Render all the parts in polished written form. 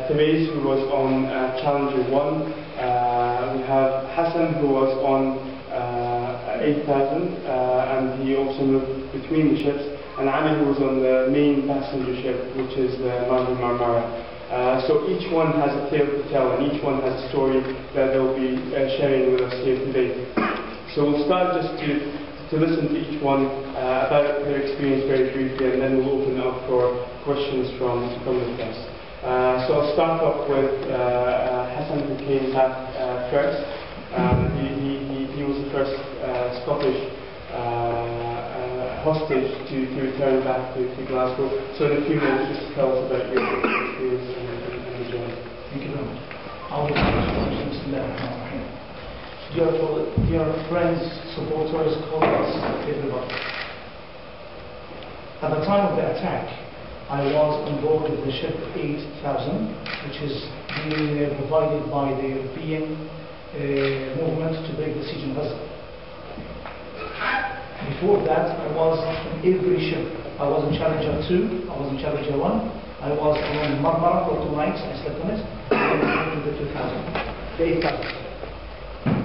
Therese, who was on Challenger 1. We have Hassan, who was on 8,000, and he also moved between the ships. And Ali, who was on the main passenger ship, which is the Marmara. So each one has a tale to tell, and each one has a story that they'll be sharing with us here today. So we'll start just to listen to each one about their experience very briefly, and then we'll open it up for questions from the press. So I'll start off with Hassan, who came back first. He was the first Scottish hostage to return back to Glasgow. So in a few minutes, just tell us about your experience and the journey. Thank you very much. Dear friends, supporters, colleagues, everybody. At the time of the attack, I was on board of the ship 8,000, which is being provided by the European movement to break the siege in Gaza. Before that, I was on every ship. I was in Challenger 2, I was in Challenger 1, I was on Marmara for 2 nights, I slept on it, and I went to the 2,000, the 8,000.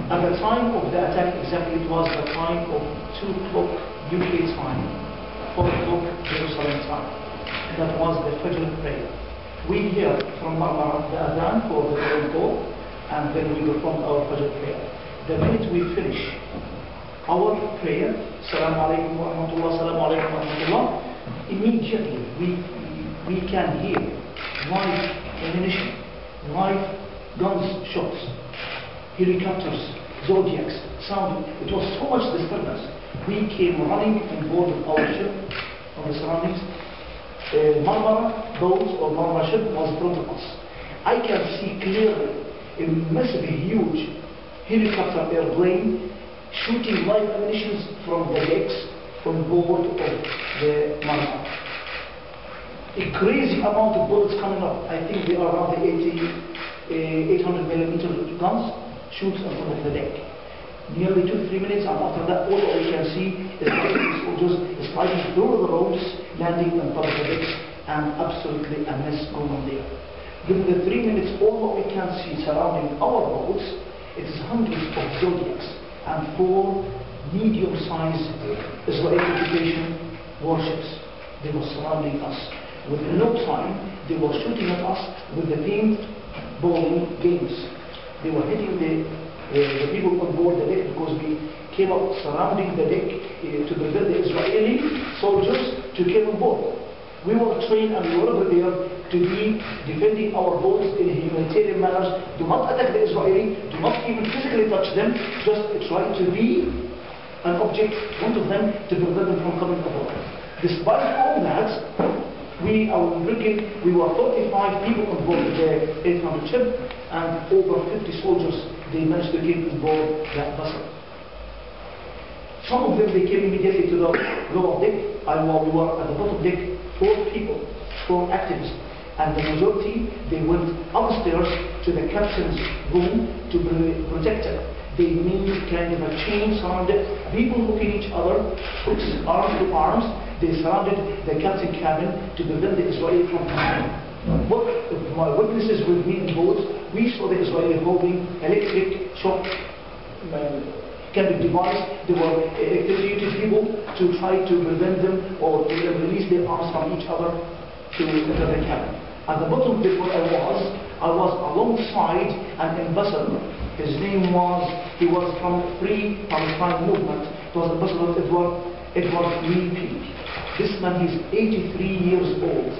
At the time of the attack, exactly, it was the time of 2 o'clock UK time, 4 o'clock Jerusalem time. And that was the Fajr prayer. We hear from Marmara the Adhan for the prayer call, and then we performed our Fajr prayer. The minute we finish our prayer, Assalamu alaikum wa rahmatullah, Assalamu alaikum wa rahmatullah, immediately we can hear live ammunition, live guns, shots, helicopters, zodiacs, sound. It was so much disturbance. We came running on board of our ship on the surroundings. Marmara boat or Marmara ship was in front of us. I can see clearly a massively huge helicopter airplane shooting live ammunition from the decks on board of the Marmara. A crazy amount of bullets coming up. I think they are around the 800mm guns. Shoots in front of the deck. Nearly 2 to 3 minutes, and after that, all we can see is the soldiers sliding through the roads, landing on top of the decks, and absolutely a mess going on there. During the 3 minutes, all what we can see surrounding our boats, it is hundreds of Zodiacs and 4 medium-sized Israeli occupation warships. They were surrounding us. Within no time, they were shooting at us with the paintballing games. They were hitting the people on board the deck because we came up surrounding the deck to prevent the Israeli soldiers to come on board. We were trained and we were prepared to be defending our boats in humanitarian manners. Do not attack the Israeli, do not even physically touch them, just try to be an object, one of them, to prevent them from coming aboard. Despite all that, we were 45 people on board the 800 ship, and over 50 soldiers, they managed to get on board that vessel. Some of them, they came immediately to the lower deck. We were at the bottom deck, 4 people, 4 actives, and the majority, they went upstairs to the captain's room to protect her. They made kind of a chain surrounded, people looking at each other, put arms to arms. They surrounded the captain's cabin to prevent the Israeli from coming. My witnesses with me in boats, we saw the Israeli holding electric shock kind of device. They were electrocuting people to try to prevent them or to release their arms from each other to enter the cabin. At the bottom of where I was alongside an ambassador. His name was, he was from Free Palestine movement. It was Ambassador Edward Peak. This man, he's 83 years old.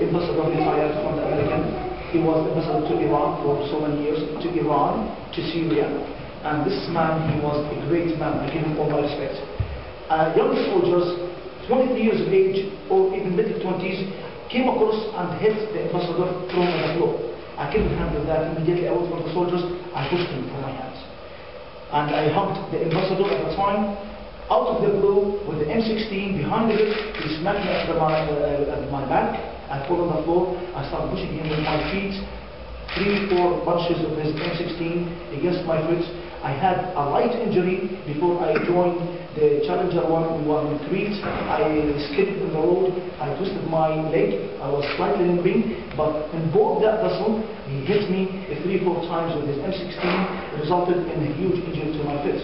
Ambassador retired from the American. He was ambassador to Iran for so many years, to Iran, to Syria. And this man, he was a great man. I give him all my respect. Young soldiers, 23 years of age, or even mid-20s, came across and hit the ambassador from the floor. I couldn't handle that. Immediately I went for the soldiers, I pushed him from my hands. And I hugged the ambassador at the time. Out of the blue, with the M16 behind the hip, he smacked me at my back. I fell on the floor. I started pushing him with my feet. 3 or 4 bunches of his M16 against my feet. I had a light injury before I joined the Challenger 1. We were in Crete. I skidded in the road. I twisted my leg. I was slightly limping, but in board that vessel, he hit me 3 or 4 times with his M16. It resulted in a huge injury to my fist.